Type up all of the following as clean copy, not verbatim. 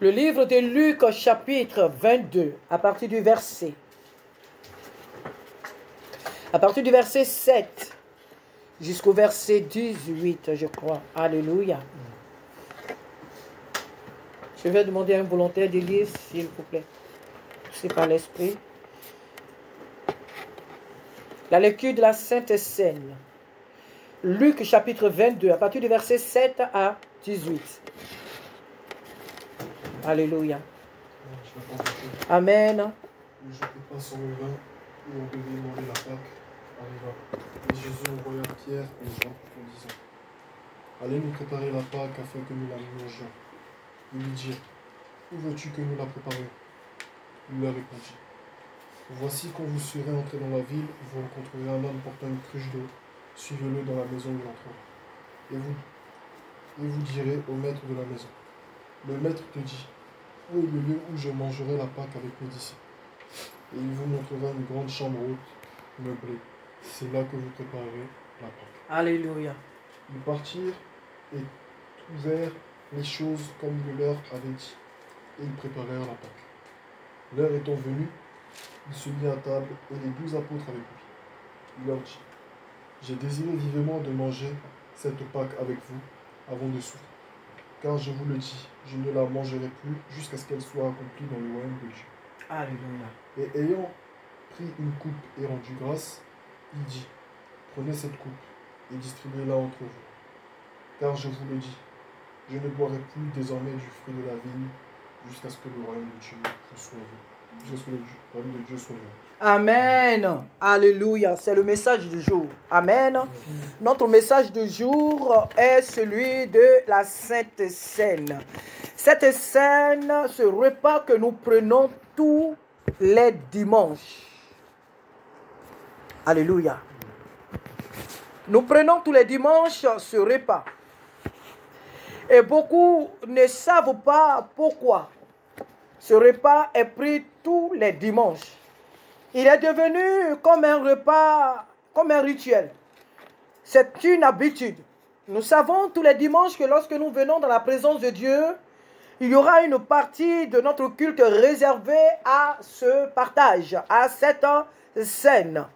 Le livre de Luc, chapitre 22, à partir du verset 7 jusqu'au verset 18, je crois. Alléluia. Je vais demander à un volontaire de lire, s'il vous plaît. C'est par l'Esprit. La lecture de la Sainte Seine. Luc, chapitre 22, à partir du verset 7 à 18. Alléluia. Amen. Le jour où passe son revint, où on devait demander la Pâque, arriva. Et Jésus envoya Pierre et Jean en disant: Allez nous préparer la Pâque afin que nous la mangions. Ils lui dirent: Où veux-tu que nous la préparions? Il leur répondit: Voici, quand vous serez entrés dans la ville, vous rencontrerez un homme portant une cruche d'eau. Suivez-le dans la maison où il entrera. Et vous direz au maître de la maison: Le maître te dit: Où est le lieu où je mangerai la Pâque avec mes disciples? Et il vous montrera une grande chambre haute, meublée. C'est là que vous préparerez la Pâque. Alléluia. Ils partirent et trouvèrent les choses comme il leur avait dit, et ils préparèrent la Pâque. L'heure étant venue, il se mit à table, et les 12 apôtres avec lui. Il leur dit: J'ai désiré vivement de manger cette Pâque avec vous avant de souffrir. Car je vous le dis, je ne la mangerai plus jusqu'à ce qu'elle soit accomplie dans le royaume de Dieu. Alléluia. Et ayant pris une coupe et rendu grâce, il dit: Prenez cette coupe et distribuez-la entre vous. Car je vous le dis, je ne boirai plus désormais du fruit de la vigne jusqu'à ce que le royaume de Dieu soit venu. Jusqu'à ce que le royaume de Dieu soit venu. Amen. Alléluia. C'est le message du jour. Amen. Notre message du jour est celui de la Sainte Seine. Cette scène, ce repas que nous prenons tous les dimanches. Alléluia. Nous prenons tous les dimanches ce repas. Et beaucoup ne savent pas pourquoi ce repas est pris tous les dimanches. Il est devenu comme un repas, comme un rituel. C'est une habitude. Nous savons tous les dimanches que lorsque nous venons dans la présence de Dieu, il y aura une partie de notre culte réservée à ce partage, à cette scène.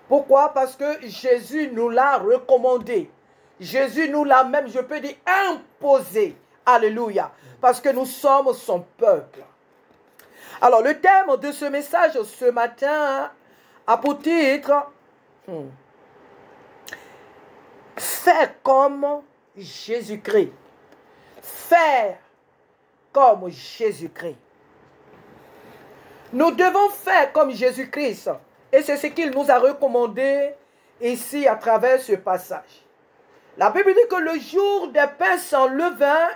Pourquoi? Parce que Jésus nous l'a recommandé. Jésus nous l'a même, je peux dire, imposé. Alléluia. Parce que nous sommes son peuple. Alors, le thème de ce message ce matin a pour titre Faire comme Jésus-Christ. Faire comme Jésus-Christ. Nous devons faire comme Jésus-Christ. Et c'est ce qu'il nous a recommandé ici à travers ce passage. La Bible dit que le jour des pains sans levain,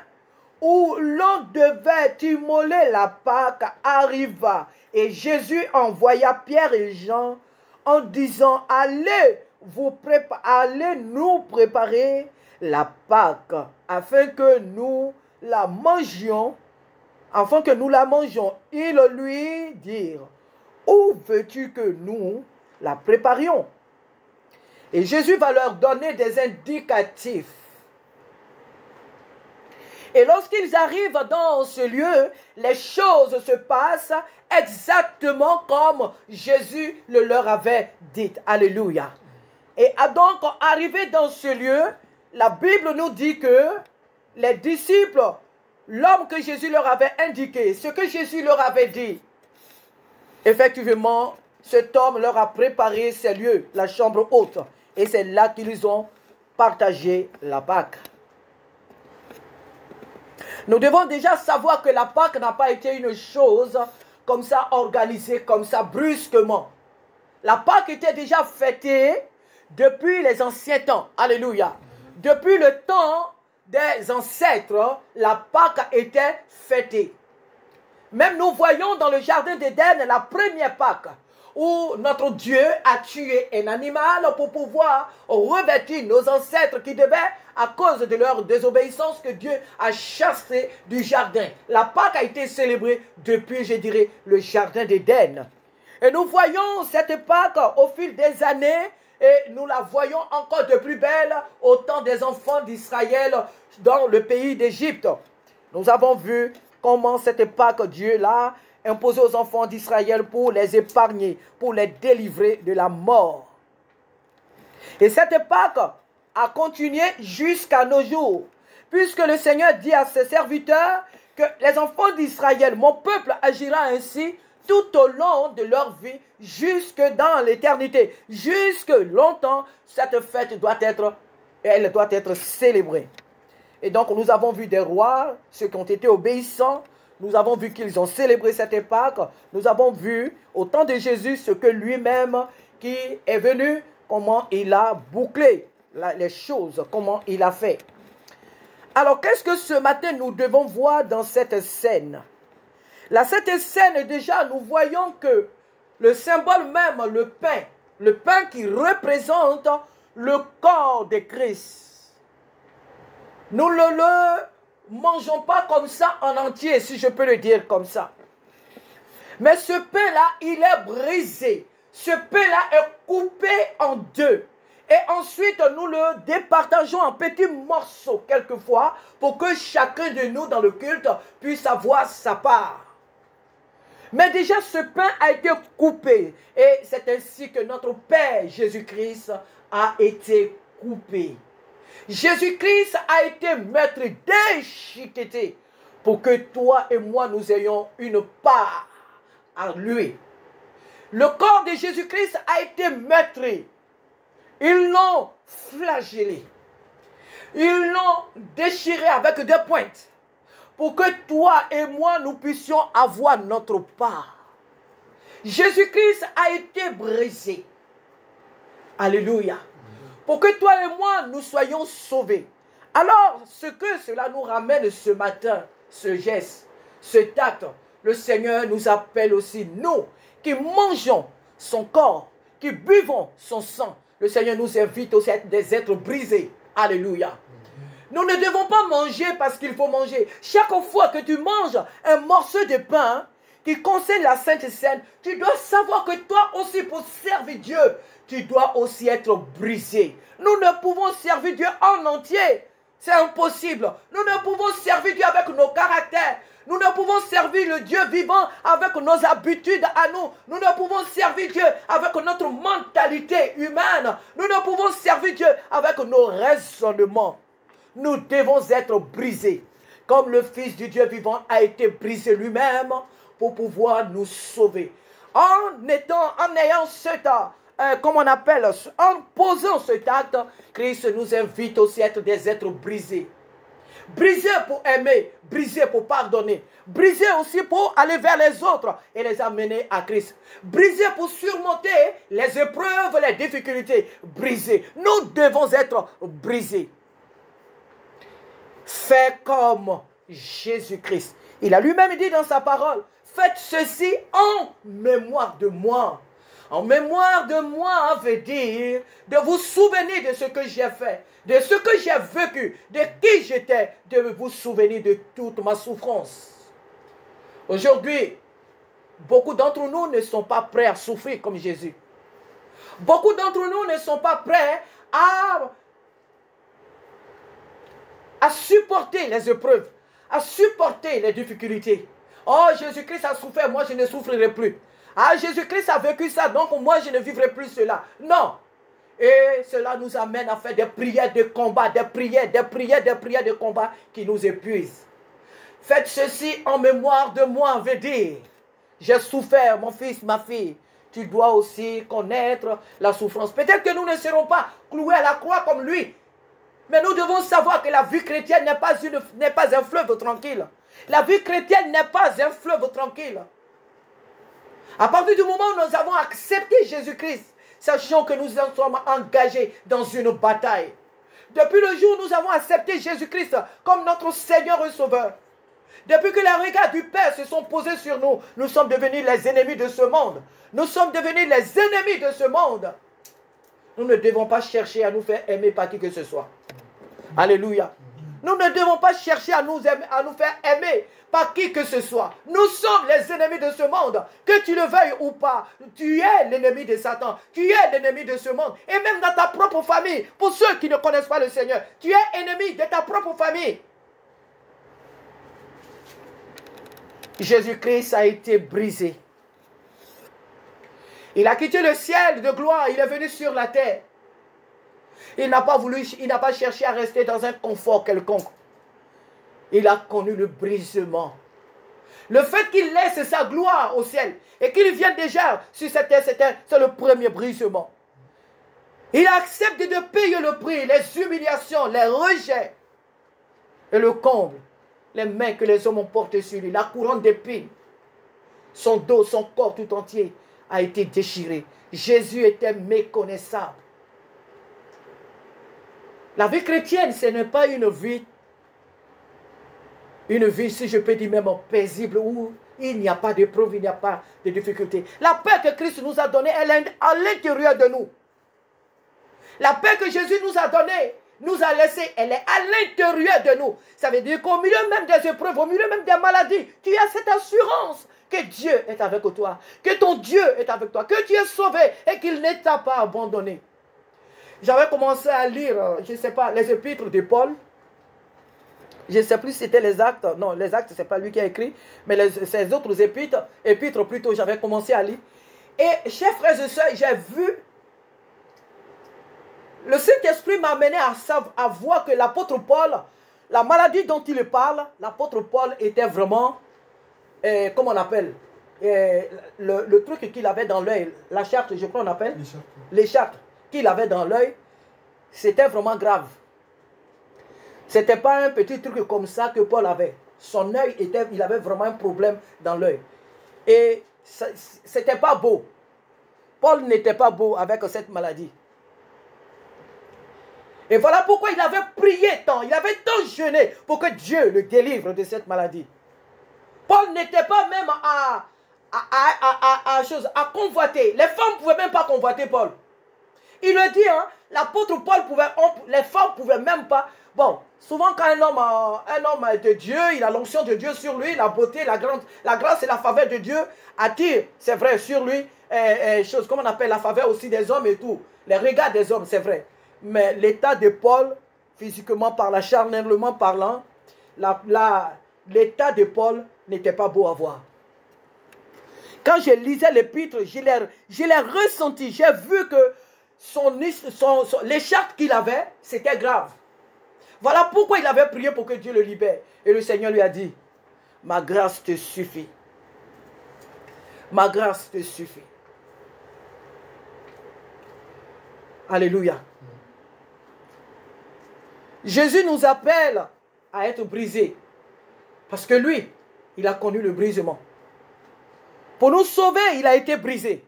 où l'on devait immoler la Pâque, arriva. Et Jésus envoya Pierre et Jean en disant: allez nous préparer la Pâque, afin que nous la mangions. Ils lui dirent: où veux-tu que nous la préparions? Et Jésus va leur donner des indicatifs. Et lorsqu'ils arrivent dans ce lieu, les choses se passent exactement comme Jésus le leur avait dit. Alléluia. Et donc, arrivé dans ce lieu, la Bible nous dit que les disciples, l'homme que Jésus leur avait indiqué, ce que Jésus leur avait dit, effectivement, cet homme leur a préparé ces lieux, la chambre haute. Et c'est là qu'ils ont partagé la Pâque. Nous devons déjà savoir que la Pâque n'a pas été une chose comme ça organisée, comme ça brusquement. La Pâque était déjà fêtée depuis les anciens temps. Alléluia. Depuis le temps des ancêtres, la Pâque était fêtée. Même nous voyons dans le jardin d'Éden la première Pâque, où notre Dieu a tué un animal pour pouvoir revêtir nos ancêtres qui devaient, à cause de leur désobéissance, que Dieu a chassé du jardin. La Pâque a été célébrée depuis, je dirais, le jardin d'Éden. Et nous voyons cette Pâque au fil des années, et nous la voyons encore de plus belle au temps des enfants d'Israël dans le pays d'Égypte. Nous avons vu comment cette Pâque, Dieu l'a imposée aux enfants d'Israël pour les épargner, pour les délivrer de la mort. Et cette Pâque a continué jusqu'à nos jours, puisque le Seigneur dit à ses serviteurs que les enfants d'Israël, mon peuple, agira ainsi tout au long de leur vie, jusque dans l'éternité. Jusque longtemps, cette fête doit être célébrée. Et donc, nous avons vu des rois, ceux qui ont été obéissants. Nous avons vu qu'ils ont célébré cette Pâque. Nous avons vu, au temps de Jésus, ce que lui-même, qui est venu, comment il a bouclé les choses, comment il a fait. Alors, qu'est-ce que ce matin nous devons voir dans cette scène? Cette scène, déjà, nous voyons que le symbole même, le pain qui représente le corps de Christ. Nous ne le mangeons pas comme ça en entier, si je peux le dire comme ça. Mais ce pain-là, il est brisé. Ce pain-là est coupé en deux. Et ensuite, nous le départageons en petits morceaux, quelquefois, pour que chacun de nous dans le culte puisse avoir sa part. Mais déjà, ce pain a été coupé. Et c'est ainsi que notre Père Jésus-Christ a été coupé. Jésus-Christ a été maître déchiqueté pour que toi et moi, nous ayons une part à lui. Le corps de Jésus-Christ a été meurtri. Ils l'ont flagellé. Ils l'ont déchiré avec des pointes pour que toi et moi, nous puissions avoir notre part. Jésus-Christ a été brisé. Alléluia. Pour que toi et moi, nous soyons sauvés. Alors, ce que cela nous ramène ce matin, ce geste, cet acte, le Seigneur nous appelle aussi, nous, qui mangeons son corps, qui buvons son sang. Le Seigneur nous invite aussi à être des êtres brisés. Alléluia. Nous ne devons pas manger parce qu'il faut manger. Chaque fois que tu manges un morceau de pain qui concerne la Sainte Seine, tu dois savoir que toi aussi, pour servir Dieu, tu dois aussi être brisé. Nous ne pouvons servir Dieu en entier. C'est impossible. Nous ne pouvons servir Dieu avec nos caractères. Nous ne pouvons servir le Dieu vivant avec nos habitudes à nous. Nous ne pouvons servir Dieu avec notre mentalité humaine. Nous ne pouvons servir Dieu avec nos raisonnements. Nous devons être brisés. Comme le Fils du Dieu vivant a été brisé lui-même pour pouvoir nous sauver. En ayant cet en posant cet acte, Christ nous invite aussi à être des êtres brisés. Brisés pour aimer, brisés pour pardonner, brisés aussi pour aller vers les autres et les amener à Christ. Brisés pour surmonter les épreuves, les difficultés. Brisés. Nous devons être brisés. Fais comme Jésus-Christ. Il a lui-même dit dans sa parole, faites ceci en mémoire de moi. En mémoire de moi veut dire de vous souvenir de ce que j'ai fait, de ce que j'ai vécu, de qui j'étais, de vous souvenir de toute ma souffrance. Aujourd'hui, beaucoup d'entre nous ne sont pas prêts à souffrir comme Jésus. Beaucoup d'entre nous ne sont pas prêts à supporter les épreuves, à supporter les difficultés. Oh, Jésus-Christ a souffert, moi je ne souffrirai plus. Ah, Jésus-Christ a vécu ça, donc moi je ne vivrai plus cela. Non. Et cela nous amène à faire des prières de combat, des prières de combat qui nous épuisent. Faites ceci en mémoire de moi, veut dire, j'ai souffert, mon fils, ma fille. Tu dois aussi connaître la souffrance. Peut-être que nous ne serons pas cloués à la croix comme lui. Mais nous devons savoir que la vie chrétienne n'est pas un fleuve tranquille. La vie chrétienne n'est pas un fleuve tranquille. À partir du moment où nous avons accepté Jésus-Christ, sachons que nous sommes engagés dans une bataille. Depuis le jour où nous avons accepté Jésus-Christ comme notre Seigneur et Sauveur, depuis que les regards du Père se sont posés sur nous, nous sommes devenus les ennemis de ce monde. Nous sommes devenus les ennemis de ce monde. Nous ne devons pas chercher à nous faire aimer par qui que ce soit. Alléluia. Nous ne devons pas chercher à nous faire aimer par qui que ce soit. Nous sommes les ennemis de ce monde. Que tu le veuilles ou pas, tu es l'ennemi de Satan. Tu es l'ennemi de ce monde. Et même dans ta propre famille, pour ceux qui ne connaissent pas le Seigneur, tu es ennemi de ta propre famille. Jésus-Christ a été brisé. Il a quitté le ciel de gloire, il est venu sur la terre. Il n'a pas cherché à rester dans un confort quelconque. Il a connu le brisement. Le fait qu'il laisse sa gloire au ciel et qu'il vienne déjà sur cette terre, c'est le premier brisement. Il accepte de payer le prix, les humiliations, les rejets et le comble. Les mains que les hommes ont portées sur lui, la couronne d'épines, son dos, son corps tout entier a été déchiré. Jésus était méconnaissable. La vie chrétienne, ce n'est pas une vie, si je peux dire même paisible, où il n'y a pas d'épreuve, il n'y a pas de difficulté. La paix que Christ nous a donnée, elle est à l'intérieur de nous. La paix que Jésus nous a donnée, nous a laissée, elle est à l'intérieur de nous. Ça veut dire qu'au milieu même des épreuves, au milieu même des maladies, tu as cette assurance que Dieu est avec toi, que ton Dieu est avec toi, que tu es sauvé et qu'il ne t'a pas abandonné. J'avais commencé à lire, je ne sais pas, les épîtres de Paul. Je ne sais plus si c'était les actes. Non, les actes, ce n'est pas lui qui a écrit. Mais ces autres épîtres plutôt, j'avais commencé à lire. Et, chers frères et sœurs, j'ai vu. Le Saint-Esprit m'a amené à voir que l'apôtre Paul, la maladie dont il parle, l'apôtre Paul était vraiment, comment on appelle, le truc qu'il avait dans l'œil, la charte, je crois on appelle, les chartes qu'il avait dans l'œil, c'était vraiment grave. Ce n'était pas un petit truc comme ça que Paul avait. Son œil il avait vraiment un problème dans l'œil. Et ce n'était pas beau. Paul n'était pas beau avec cette maladie. Et voilà pourquoi il avait prié tant, il avait tant jeûné pour que Dieu le délivre de cette maladie. Paul n'était pas même à convoiter. Les femmes ne pouvaient même pas convoiter Paul. Il le dit, hein, l'apôtre Paul les femmes ne pouvaient même pas. Bon, souvent quand un homme de Dieu, il a l'onction de Dieu sur lui, la beauté, la grâce et la faveur de Dieu attirent, c'est vrai, sur lui, chose comme on appelle la faveur aussi des hommes et tout. Les regards des hommes, c'est vrai. Mais l'état de Paul, physiquement parlant, charnellement parlant, l'état de Paul n'était pas beau à voir. Quand je lisais l'épître, je l'ai ressenti. J'ai vu que les chartes qu'il avait, c'était grave. Voilà pourquoi il avait prié pour que Dieu le libère. Et le Seigneur lui a dit, ma grâce te suffit. Ma grâce te suffit. Alléluia. Jésus nous appelle à être brisés. Parce que lui, il a connu le brisement. Pour nous sauver, il a été brisé.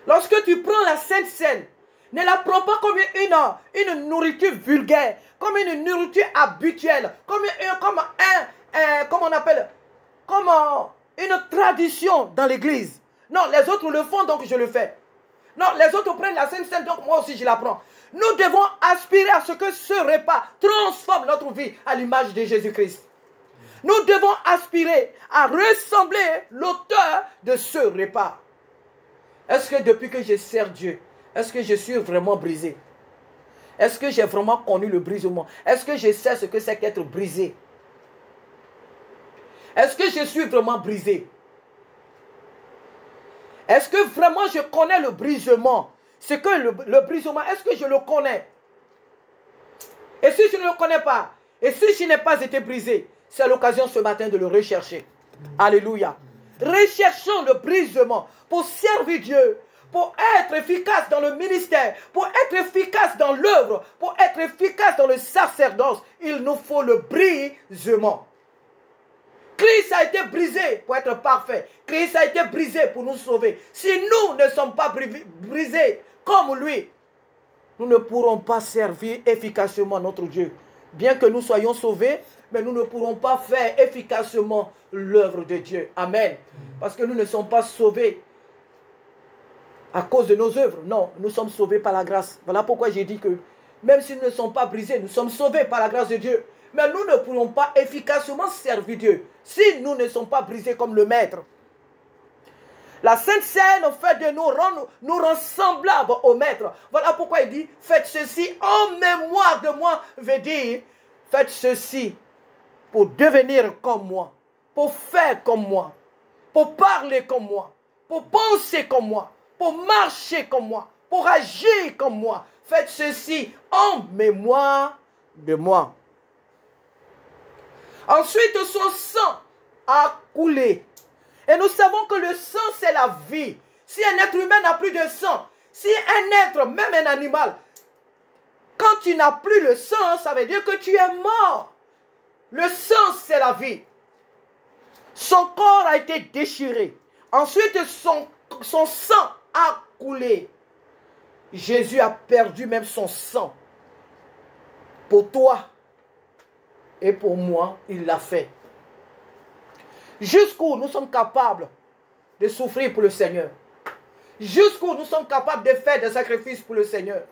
Lorsque tu prends la Sainte Seine, ne la prends pas comme une nourriture vulgaire, comme une nourriture habituelle, comme une tradition dans l'église. Non, les autres le font, donc je le fais. Non, les autres prennent la Sainte Seine, donc moi aussi je la prends. Nous devons aspirer à ce que ce repas transforme notre vie à l'image de Jésus-Christ. Nous devons aspirer à ressembler l'auteur de ce repas. Est-ce que depuis que je sers Dieu, est-ce que je suis vraiment brisé? Est-ce que j'ai vraiment connu le brisement? Est-ce que je sais ce que c'est qu'être brisé? Est-ce que je suis vraiment brisé? Est-ce que vraiment je connais le brisement? C'est que le brisement, est-ce que je le connais? Et si je ne le connais pas, et si je n'ai pas été brisé, c'est l'occasion ce matin de le rechercher. Alléluia. Recherchons le brisement pour servir Dieu, pour être efficace dans le ministère, pour être efficace dans l'œuvre, pour être efficace dans le sacerdoce. Il nous faut le brisement. Christ a été brisé pour être parfait. Christ a été brisé pour nous sauver. Si nous ne sommes pas brisés comme lui, nous ne pourrons pas servir efficacement notre Dieu. Bien que nous soyons sauvés, mais nous ne pourrons pas faire efficacement l'œuvre de Dieu. Amen. Parce que nous ne sommes pas sauvés à cause de nos œuvres. Non, nous sommes sauvés par la grâce. Voilà pourquoi j'ai dit que même si nous ne sommes pas brisés, nous sommes sauvés par la grâce de Dieu. Mais nous ne pourrons pas efficacement servir Dieu si nous ne sommes pas brisés comme le Maître. La Sainte Seine fait de nous rend semblables au Maître. Voilà pourquoi il dit, faites ceci en mémoire de moi, veut dire, faites ceci pour devenir comme moi, pour faire comme moi, pour parler comme moi, pour penser comme moi, pour marcher comme moi, pour agir comme moi. Faites ceci en mémoire de moi. Ensuite, son sang a coulé. Et nous savons que le sang, c'est la vie. Si un être humain n'a plus de sang, si un être, même un animal, quand tu n'as plus le sang, ça veut dire que tu es mort. Le sang, c'est la vie. Son corps a été déchiré. Ensuite, son sang a coulé. Jésus a perdu même son sang. Pour toi et pour moi, il l'a fait. Jusqu'où nous sommes capables de souffrir pour le Seigneur. Jusqu'où nous sommes capables de faire des sacrifices pour le Seigneur.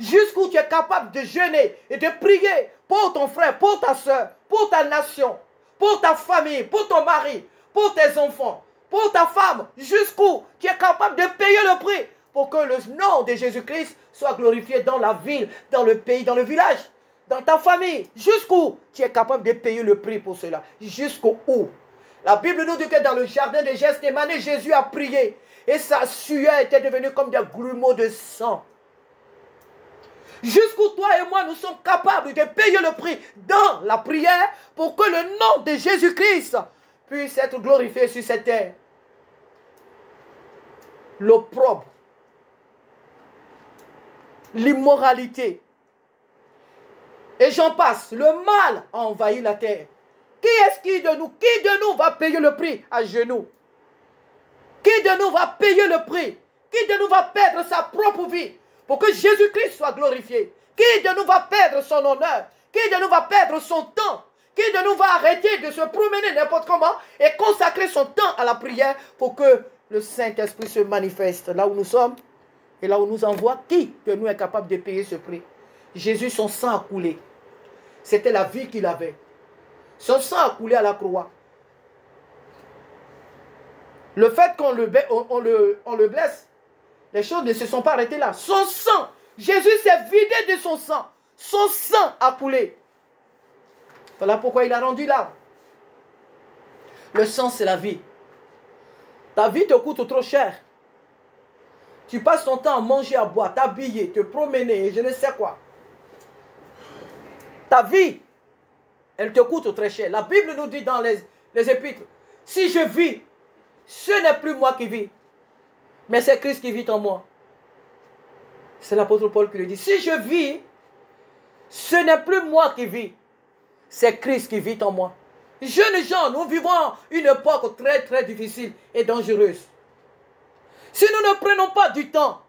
Jusqu'où tu es capable de jeûner et de prier pour ton frère, pour ta soeur, pour ta nation, pour ta famille, pour ton mari, pour tes enfants, pour ta femme. Jusqu'où tu es capable de payer le prix pour que le nom de Jésus-Christ soit glorifié dans la ville, dans le pays, dans le village, dans ta famille. Jusqu'où tu es capable de payer le prix pour cela. Jusqu'où. La Bible nous dit que dans le jardin de Gethsémane, Jésus a prié et sa sueur était devenue comme des grumeaux de sang. Jusqu'où toi et moi nous sommes capables de payer le prix dans la prière pour que le nom de Jésus-Christ puisse être glorifié sur cette terre. L'opprobre, l'immoralité, et j'en passe, le mal a envahi la terre. Qui de nous va payer le prix à genoux? Qui de nous va payer le prix? Qui de nous va perdre sa propre vie pour que Jésus-Christ soit glorifié? Qui de nous va perdre son honneur? Qui de nous va perdre son temps? Qui de nous va arrêter de se promener n'importe comment et consacrer son temps à la prière pour que le Saint-Esprit se manifeste là où nous sommes et là où nous envoie? Qui de nous est capable de payer ce prix? Jésus, son sang a coulé. C'était la vie qu'il avait. Son sang a coulé à la croix. Le fait qu'on le blesse, les choses ne se sont pas arrêtées là. Son sang, Jésus s'est vidé de son sang. Son sang a coulé. Voilà pourquoi il a rendu là. Le sang, c'est la vie. Ta vie te coûte trop cher. Tu passes ton temps à manger, à boire, t'habiller, te promener et je ne sais quoi. Ta vie, elle te coûte très cher. La Bible nous dit dans les épîtres, si je vis, ce n'est plus moi qui vis, mais c'est Christ qui vit en moi. C'est l'apôtre Paul qui le dit. Si je vis, ce n'est plus moi qui vis, c'est Christ qui vit en moi. Jeunes gens, nous vivons une époque très très difficile et dangereuse. Si nous ne prenons pas du temps,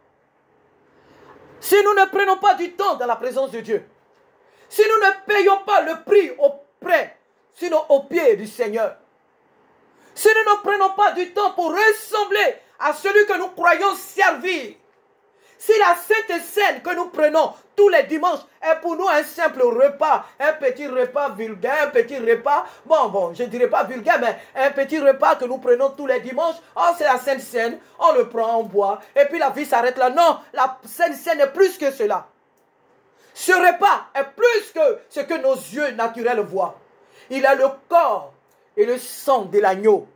dans la présence de Dieu, si nous ne payons pas le prix auprès, sinon au pied du Seigneur, si nous ne prenons pas du temps pour ressembler à celui que nous croyons servir, si la Sainte Seine que nous prenons tous les dimanches est pour nous un simple repas, un petit repas vulgaire, un petit repas, je ne dirais pas vulgaire, mais un petit repas que nous prenons tous les dimanches, oh c'est la Sainte Seine, on le prend, on boit, et puis la vie s'arrête là. Non, la Sainte Seine est plus que cela. Ce repas est plus que ce que nos yeux naturels voient. Il a le corps et le sang de l'agneau.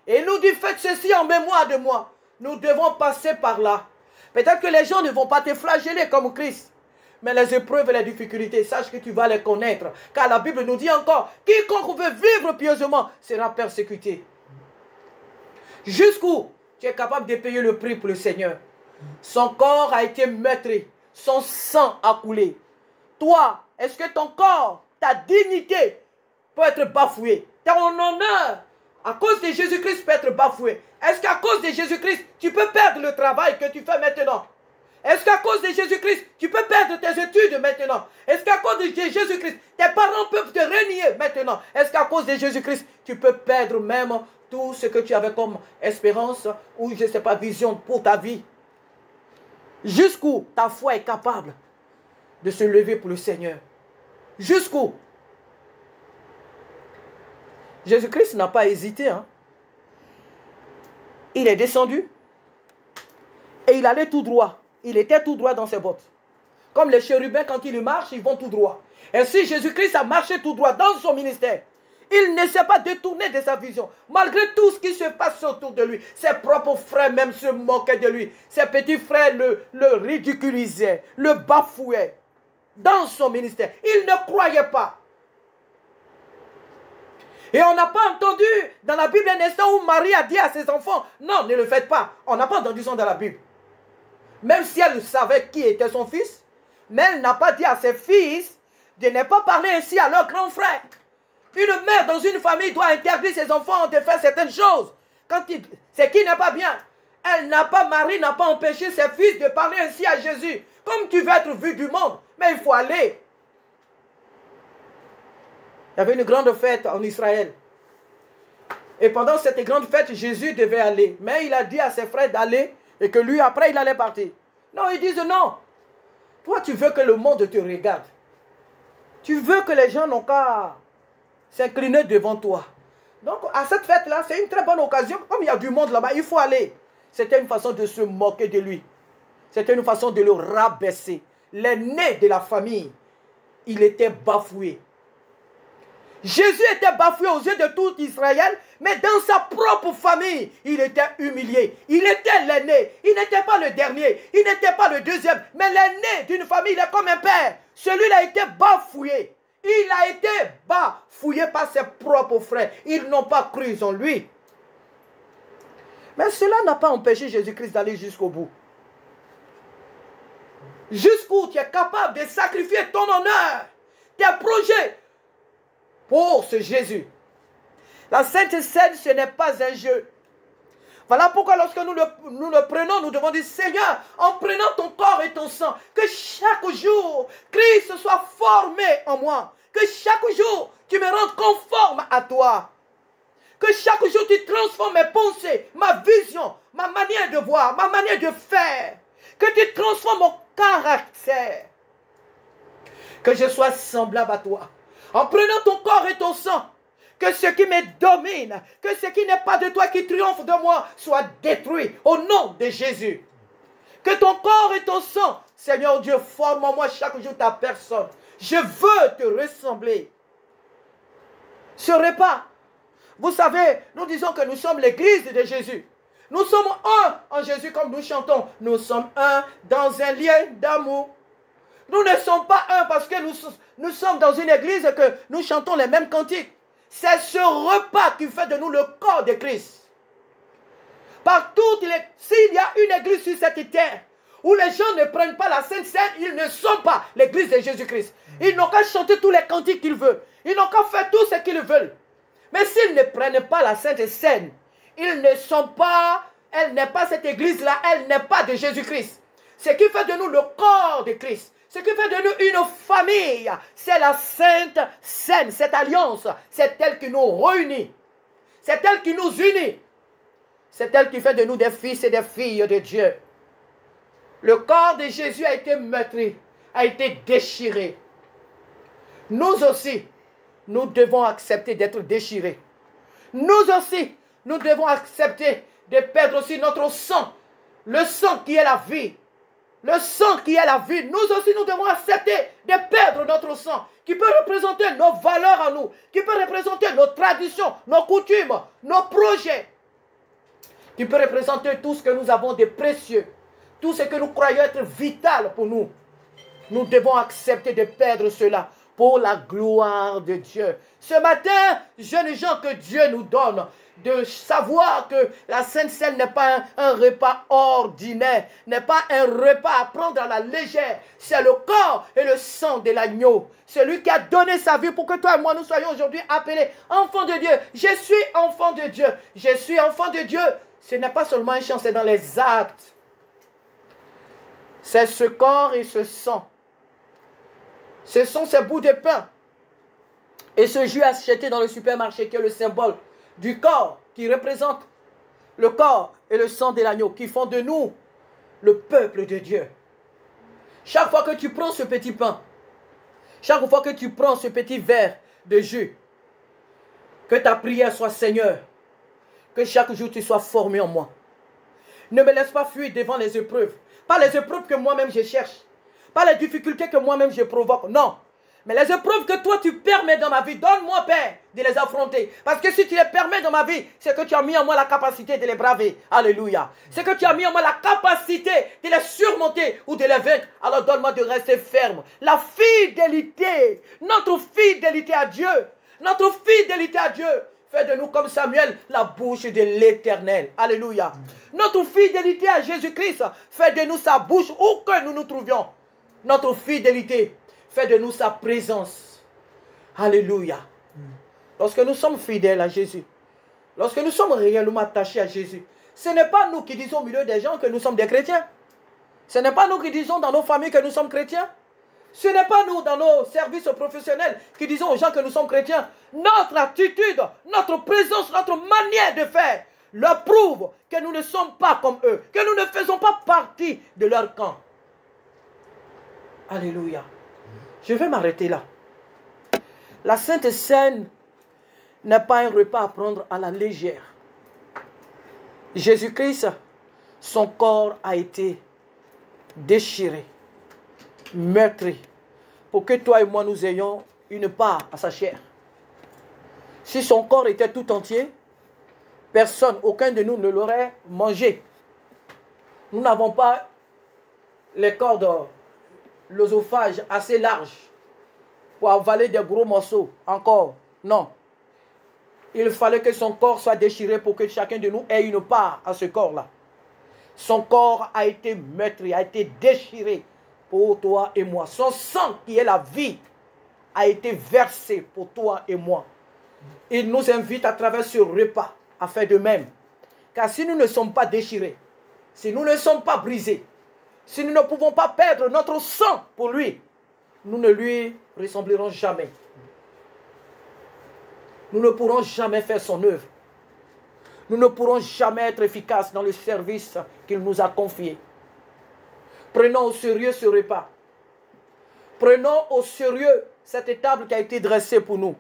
Et il nous dit, faites ceci en mémoire de moi. Nous devons passer par là. Peut-être que les gens ne vont pas te flageller comme Christ. Mais les épreuves et les difficultés, sache que tu vas les connaître. Car la Bible nous dit encore, quiconque veut vivre pieusement sera persécuté. Jusqu'où tu es capable de payer le prix pour le Seigneur. Son corps a été meurtri. Son sang a coulé. Toi, est-ce que ton corps, ta dignité peut être bafouée? Ton honneur, à cause de Jésus-Christ, peut être bafoué. Est-ce qu'à cause de Jésus-Christ, tu peux perdre le travail que tu fais maintenant? Est-ce qu'à cause de Jésus-Christ, tu peux perdre tes études maintenant? Est-ce qu'à cause de Jésus-Christ, tes parents peuvent te renier maintenant? Est-ce qu'à cause de Jésus-Christ, tu peux perdre même tout ce que tu avais comme espérance ou, je ne sais pas, vision pour ta vie? Jusqu'où ta foi est capable de se lever pour le Seigneur? Jusqu'où? Jésus-Christ n'a pas hésité. Il est descendu et il allait tout droit. Il était tout droit dans ses bottes. Comme les chérubins, quand ils marchent, ils vont tout droit. Et si Jésus-Christ a marché tout droit dans son ministère, Il ne s'est pas détourné de sa vision. Malgré tout ce qui se passe autour de lui, ses propres frères même se moquaient de lui. Ses petits frères le ridiculisaient, le bafouaient dans son ministère. Il ne croyait pas. Et on n'a pas entendu dans la Bible un instant où Marie a dit à ses enfants, non, ne le faites pas. On n'a pas entendu ça dans la Bible. Même si elle savait qui était son fils, mais elle n'a pas dit à ses fils de ne pas parler ainsi à leur grand frère. Une mère dans une famille doit interdire ses enfants de faire certaines choses. C'est qui n'est pas bien. Marie n'a pas empêché ses fils de parler ainsi à Jésus. Comme tu veux être vu du monde, mais il faut aller. Il y avait une grande fête en Israël. Et pendant cette grande fête, Jésus devait aller. Mais il a dit à ses frères d'aller et que lui, après, il allait partir. Non, ils disent non. Toi, tu veux que le monde te regarde. Tu veux que les gens n'ont qu'à s'incliner devant toi. Donc, à cette fête-là, c'est une très bonne occasion. Comme il y a du monde là-bas, il faut aller. C'était une façon de se moquer de lui. C'était une façon de le rabaisser. L'aîné de la famille, il était bafoué. Jésus était bafoué aux yeux de tout Israël, mais dans sa propre famille, il était humilié. Il était l'aîné. Il n'était pas le dernier. Il n'était pas le deuxième. Mais l'aîné d'une famille, il est comme un père. Celui-là a été bafoué. Il a été bafoué par ses propres frères. Ils n'ont pas cru en lui. Mais cela n'a pas empêché Jésus-Christ d'aller jusqu'au bout. Jusqu'où tu es capable de sacrifier ton honneur, tes projets, pour ce Jésus. La Sainte Seine, ce n'est pas un jeu. Voilà pourquoi lorsque nous le prenons, nous devons dire, Seigneur, en prenant ton corps et ton sang, que chaque jour, Christ soit formé en moi. Que chaque jour, tu me rendes conforme à toi. Que chaque jour, tu transformes mes pensées, ma vision, ma manière de voir, ma manière de faire. Que tu transformes mon caractère. Que je sois semblable à toi. En prenant ton corps et ton sang, que ce qui me domine, que ce qui n'est pas de toi qui triomphe de moi, soit détruit au nom de Jésus. Que ton corps et ton sang, Seigneur Dieu, forment en moi chaque jour ta personne. Je veux te ressembler. Ce repas, vous savez, nous disons que nous sommes l'église de Jésus. Nous sommes un en Jésus comme nous chantons. Nous sommes un dans un lien d'amour. Nous ne sommes pas un parce que nous sommes dans une église que nous chantons les mêmes cantiques. C'est ce repas qui fait de nous le corps de Christ. Partout, s'il y a une église sur cette terre où les gens ne prennent pas la Sainte Seine, ils ne sont pas l'église de Jésus-Christ. Ils n'ont qu'à chanter tous les cantiques qu'ils veulent. Ils n'ont qu'à faire tout ce qu'ils veulent. Mais s'ils ne prennent pas la Sainte Seine, ils ne sont pas, elle n'est pas cette église-là, elle n'est pas de Jésus-Christ. Ce qui fait de nous le corps de Christ. Ce qui fait de nous une famille, c'est la Sainte Seine, cette alliance. C'est elle qui nous réunit. C'est elle qui nous unit. C'est elle qui fait de nous des fils et des filles de Dieu. Le corps de Jésus a été meurtri, a été déchiré. Nous aussi, nous devons accepter d'être déchirés. Nous aussi, nous devons accepter de perdre aussi notre sang. Le sang qui est la vie. Le sang qui est la vie, nous aussi nous devons accepter de perdre notre sang, qui peut représenter nos valeurs à nous, qui peut représenter nos traditions, nos coutumes, nos projets, qui peut représenter tout ce que nous avons de précieux, tout ce que nous croyons être vital pour nous. Nous devons accepter de perdre cela pour la gloire de Dieu. Ce matin, jeunes gens, que Dieu nous donne de savoir que la Sainte Seine n'est pas un repas ordinaire, n'est pas un repas à prendre à la légère. C'est le corps et le sang de l'agneau. Celui qui a donné sa vie pour que toi et moi nous soyons aujourd'hui appelés enfants de Dieu. Je suis enfant de Dieu. Je suis enfant de Dieu. Ce n'est pas seulement un chant, c'est dans les actes. C'est ce corps et ce sang. Ce sont ces bouts de pain et ce jus acheté dans le supermarché qui est le symbole du corps, qui représente le corps et le sang de l'agneau, qui font de nous le peuple de Dieu. Chaque fois que tu prends ce petit pain, chaque fois que tu prends ce petit verre de jus, que ta prière soit, Seigneur, que chaque jour tu sois formé en moi. Ne me laisse pas fuir devant les épreuves. Pas les épreuves que moi-même je cherche. Pas les difficultés que moi-même je provoque. Non. Mais les épreuves que toi tu permets dans ma vie, donne-moi, Père, de les affronter. Parce que si tu les permets dans ma vie, c'est que tu as mis en moi la capacité de les braver. Alléluia. C'est que tu as mis en moi la capacité de les surmonter ou de les vaincre. Alors donne-moi de rester ferme. La fidélité, notre fidélité à Dieu, notre fidélité à Dieu, fait de nous comme Samuel, la bouche de l'Éternel. Alléluia. Notre fidélité à Jésus-Christ fait de nous sa bouche où que nous nous trouvions. Notre fidélité fait de nous sa présence. Alléluia. Lorsque nous sommes fidèles à Jésus, lorsque nous sommes réellement attachés à Jésus, ce n'est pas nous qui disons au milieu des gens que nous sommes des chrétiens. Ce n'est pas nous qui disons dans nos familles que nous sommes chrétiens. Ce n'est pas nous dans nos services professionnels qui disons aux gens que nous sommes chrétiens. Notre attitude, notre présence, notre manière de faire leur prouve que nous ne sommes pas comme eux, que nous ne faisons pas partie de leur camp. Alléluia. Je vais m'arrêter là. La Sainte Seine n'est pas un repas à prendre à la légère. Jésus-Christ, son corps a été déchiré, meurtri, pour que toi et moi nous ayons une part à sa chair. Si son corps était tout entier, personne, aucun de nous ne l'aurait mangé. Nous n'avons pas les cordes, l'œsophage assez large pour avaler des gros morceaux encore. Non. Il fallait que son corps soit déchiré pour que chacun de nous ait une part à ce corps-là. Son corps a été meurtri, a été déchiré pour toi et moi. Son sang qui est la vie a été versé pour toi et moi. Il nous invite à travers ce repas à faire de même. Car si nous ne sommes pas déchirés, si nous ne sommes pas brisés, si nous ne pouvons pas perdre notre sang pour lui, nous ne lui ressemblerons jamais. Nous ne pourrons jamais faire son œuvre. Nous ne pourrons jamais être efficaces dans le service qu'il nous a confié. Prenons au sérieux ce repas. Prenons au sérieux cette table qui a été dressée pour nous.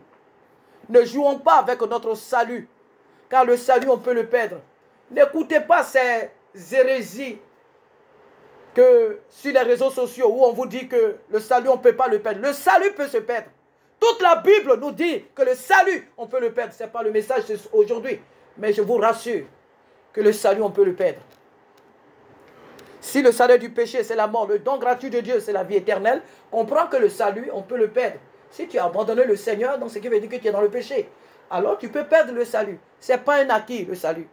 Ne jouons pas avec notre salut, car le salut, on peut le perdre. N'écoutez pas ces hérésies que sur les réseaux sociaux où on vous dit que le salut, on ne peut pas le perdre. Le salut peut se perdre. Toute la Bible nous dit que le salut, on peut le perdre. Ce n'est pas le message aujourd'hui. Mais je vous rassure que le salut, on peut le perdre. Si le salaire du péché, c'est la mort, le don gratuit de Dieu, c'est la vie éternelle, comprends que le salut, on peut le perdre. Si tu as abandonné le Seigneur, donc ce qui veut dire que tu es dans le péché, alors tu peux perdre le salut. Ce n'est pas un acquis, le salut.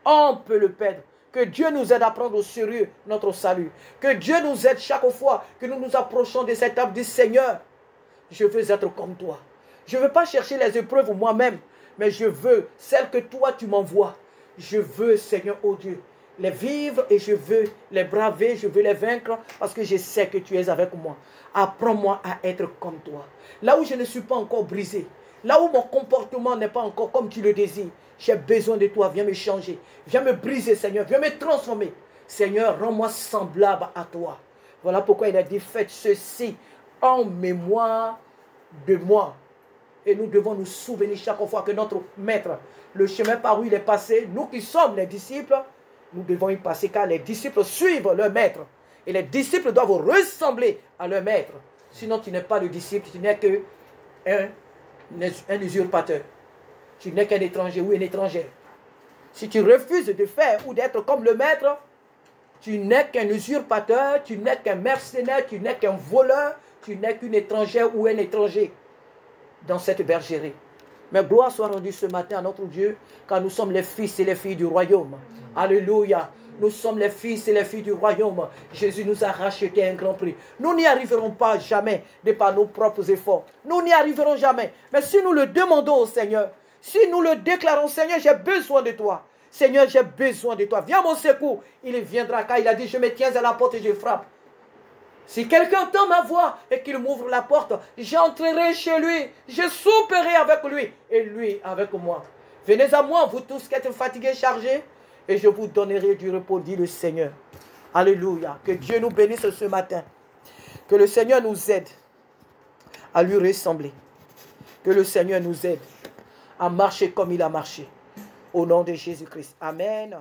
On peut le perdre. Que Dieu nous aide à prendre au sérieux notre salut. Que Dieu nous aide chaque fois que nous nous approchons de cette table du Seigneur. Je veux être comme toi. Je ne veux pas chercher les épreuves moi-même, mais je veux celles que toi tu m'envoies. Je veux, Seigneur, oh Dieu, les vivre et je veux les braver, je veux les vaincre parce que je sais que tu es avec moi. Apprends-moi à être comme toi. Là où je ne suis pas encore brisé, là où mon comportement n'est pas encore comme tu le désires, j'ai besoin de toi. Viens me changer, viens me briser, Seigneur, viens me transformer. Seigneur, rends-moi semblable à toi. Voilà pourquoi il a dit, faites ceci en mémoire de moi. Et nous devons nous souvenir chaque fois que notre maître, le chemin par où il est passé, nous qui sommes les disciples, nous devons y passer car les disciples suivent leur maître. Et les disciples doivent ressembler à leur maître. Sinon tu n'es pas le disciple, tu n'es qu'un usurpateur. Tu n'es qu'un étranger ou une étrangère. Si tu refuses de faire ou d'être comme le maître, tu n'es qu'un usurpateur, tu n'es qu'un mercenaire, tu n'es qu'un voleur, tu n'es qu'une étrangère ou un étranger dans cette bergerie. Mais gloire soit rendue ce matin à notre Dieu, car nous sommes les fils et les filles du royaume. Alléluia. Nous sommes les fils et les filles du royaume. Jésus nous a racheté un grand prix. Nous n'y arriverons pas jamais de par nos propres efforts. Nous n'y arriverons jamais. Mais si nous le demandons au Seigneur, si nous le déclarons, Seigneur, j'ai besoin de toi. Seigneur, j'ai besoin de toi. Viens mon secours. Il viendra car il a dit, je me tiens à la porte et je frappe. Si quelqu'un entend ma voix et qu'il m'ouvre la porte, j'entrerai chez lui, je souperai avec lui et lui avec moi. Venez à moi, vous tous qui êtes fatigués, chargés, et je vous donnerai du repos, dit le Seigneur. Alléluia. Que Dieu nous bénisse ce matin. Que le Seigneur nous aide à lui ressembler. Que le Seigneur nous aide à marcher comme il a marché. Au nom de Jésus-Christ. Amen.